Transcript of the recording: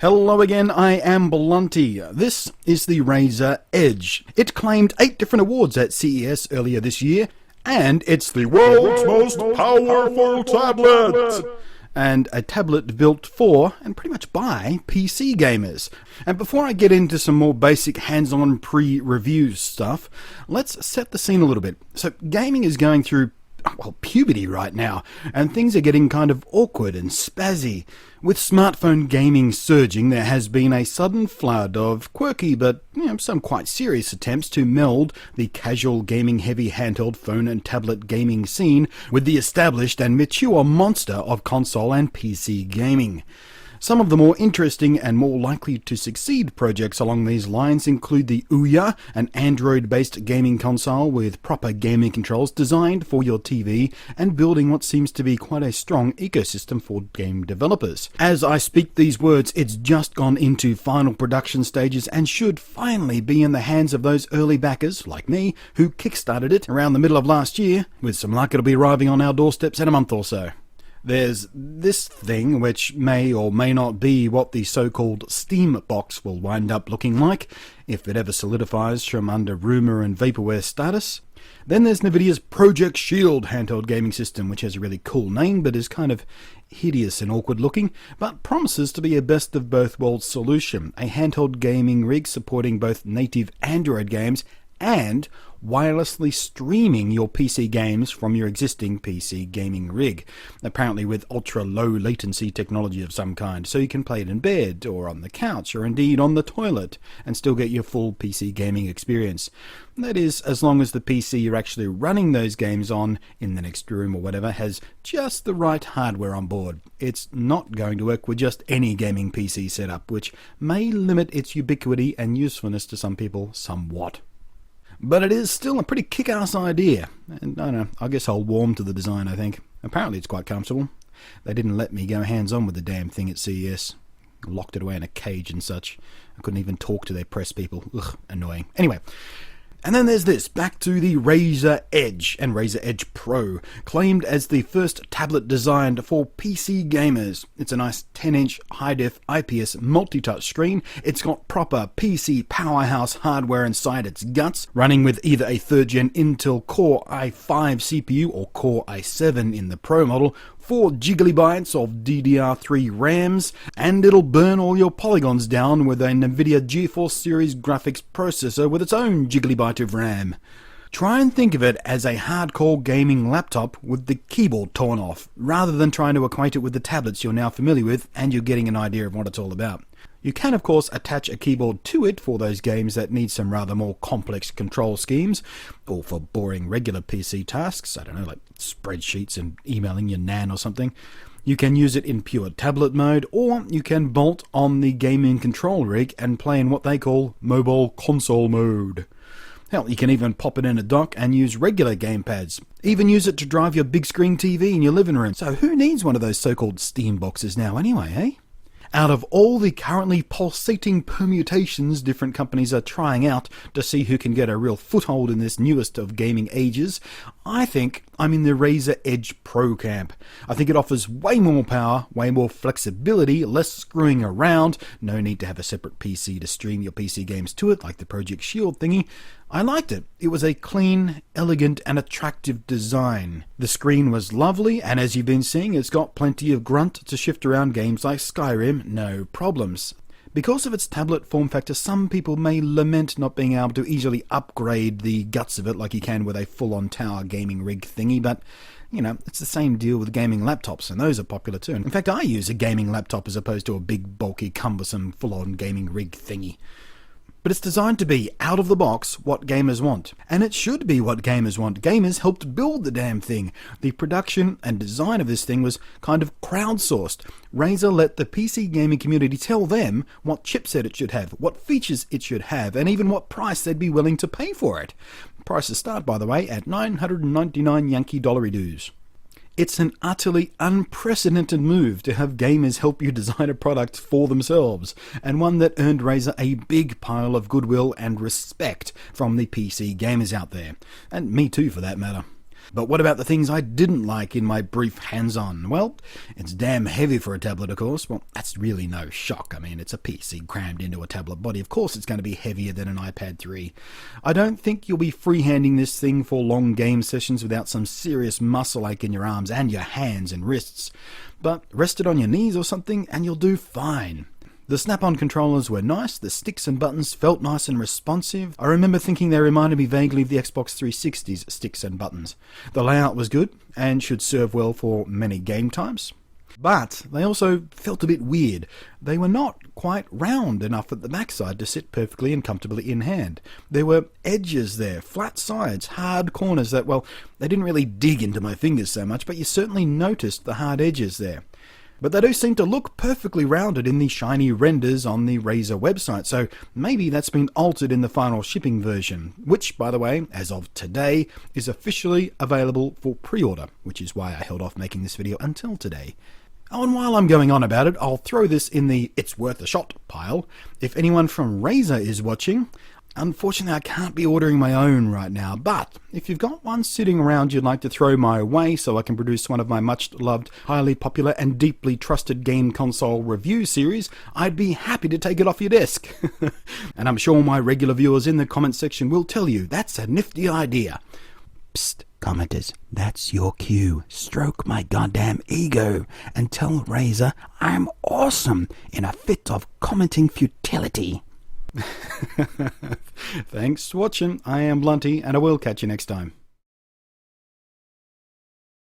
Hello again, I am Blunty. This is the Razer Edge. It claimed 8 different awards at CES earlier this year, and it's the world's most powerful tablet! And a tablet built for, and pretty much by, PC gamers. And before I get into some more basic hands-on pre-review stuff, let's set the scene a little bit. So gaming is going through puberty right now, and things are getting kind of awkward and spazzy. With smartphone gaming surging, there has been a sudden flood of quirky but some quite serious attempts to meld the casual gaming heavy handheld phone and tablet gaming scene with the established and mature monster of console and PC gaming. Some of the more interesting and more likely to succeed projects along these lines include the Ouya, an Android-based gaming console with proper gaming controls designed for your TV and building what seems to be quite a strong ecosystem for game developers. As I speak these words, it's just gone into final production stages and should finally be in the hands of those early backers, like me, who kickstarted it around the middle of last year. With some luck, it'll be arriving on our doorsteps in a month or so. There's this thing, which may or may not be what the so-called Steam box will wind up looking like, if it ever solidifies from under rumour and vaporware status. Then there's Nvidia's Project Shield handheld gaming system, which has a really cool name, but is kind of hideous and awkward looking, but promises to be a best of both worlds solution, a handheld gaming rig supporting both native Android games and wirelessly streaming your PC games from your existing PC gaming rig, apparently with ultra-low latency technology of some kind, so you can play it in bed, or on the couch, or indeed on the toilet, and still get your full PC gaming experience. That is, as long as the PC you're actually running those games on, in the next room or whatever, has just the right hardware on board. It's not going to work with just any gaming PC setup, which may limit its ubiquity and usefulness to some people somewhat. But it is still a pretty kick-ass idea, and I don't know, I guess I'll warm to the design, I think. Apparently it's quite comfortable. They didn't let me go hands-on with the damn thing at CES. Locked it away in a cage and such. I couldn't even talk to their press people. Ugh, annoying. Anyway. And then there's this, back to the Razer Edge and Razer Edge Pro, claimed as the first tablet designed for PC gamers. It's a nice 10-inch high-def IPS multi-touch screen. It's got proper PC powerhouse hardware inside its guts, running with either a 3rd-gen Intel Core i5 CPU or Core i7 in the Pro model, 4 GB of DDR3 RAMs, and it'll burn all your polygons down with a Nvidia GeForce Series graphics processor with its own gigabyte of RAM. Try and think of it as a hardcore gaming laptop with the keyboard torn off, rather than trying to equate it with the tablets you're now familiar with and you're getting an idea of what it's all about. You can of course attach a keyboard to it for those games that need some rather more complex control schemes, or for boring regular PC tasks, I don't know, like spreadsheets and emailing your nan or something. You can use it in pure tablet mode, or you can bolt on the gaming control rig and play in what they call mobile console mode. Hell, you can even pop it in a dock and use regular gamepads. Even use it to drive your big screen TV in your living room. So who needs one of those so-called Steam boxes now anyway, eh? Out of all the currently pulsating permutations different companies are trying out to see who can get a real foothold in this newest of gaming ages, I think I'm in the Razer Edge Pro camp. I think it offers way more power, way more flexibility, less screwing around, no need to have a separate PC to stream your PC games to it like the Project Shield thingy. I liked it. It was a clean, elegant and attractive design. The screen was lovely, and as you've been seeing, it's got plenty of grunt to shift around games like Skyrim, no problems. Because of its tablet form factor, some people may lament not being able to easily upgrade the guts of it like you can with a full-on tower gaming rig thingy, but it's the same deal with gaming laptops, and those are popular too. In fact, I use a gaming laptop as opposed to a big, bulky, cumbersome, full-on gaming rig thingy. But it's designed to be, out of the box, what gamers want. And it should be what gamers want. Gamers helped build the damn thing. The production and design of this thing was kind of crowdsourced. Razer let the PC gaming community tell them what chipset it should have, what features it should have, and even what price they'd be willing to pay for it. Prices start, by the way, at 999 Yankee dollary dues. It's an utterly unprecedented move to have gamers help you design a product for themselves, and one that earned Razer a big pile of goodwill and respect from the PC gamers out there. And me too, for that matter. But what about the things I didn't like in my brief hands-on? Well, it's damn heavy for a tablet, of course. Well, that's really no shock. I mean, it's a PC crammed into a tablet body. Of course it's going to be heavier than an iPad 3. I don't think you'll be freehanding this thing for long game sessions without some serious muscle ache in your arms and your hands and wrists. But rest it on your knees or something and you'll do fine. The Snap-on controllers were nice, the sticks and buttons felt nice and responsive. I remember thinking they reminded me vaguely of the Xbox 360's sticks and buttons. The layout was good, and should serve well for many game times. But they also felt a bit weird. They were not quite round enough at the backside to sit perfectly and comfortably in hand. There were edges there, flat sides, hard corners that, well, they didn't really dig into my fingers so much, but you certainly noticed the hard edges there. But they do seem to look perfectly rounded in the shiny renders on the Razer website, so maybe that's been altered in the final shipping version, which, by the way, as of today, is officially available for pre-order, which is why I held off making this video until today. Oh, and while I'm going on about it, I'll throw this in the it's worth a shot pile. If anyone from Razer is watching, unfortunately I can't be ordering my own right now, but if you've got one sitting around you'd like to throw my way so I can produce one of my much loved, highly popular and deeply trusted game console review series, I'd be happy to take it off your desk. And I'm sure my regular viewers in the comment section will tell you that's a nifty idea. Psst, commenters, that's your cue. Stroke my goddamn ego and tell Razer I'm awesome in a fit of commenting futility. Thanks for watching. I am Blunty, and I will catch you next time.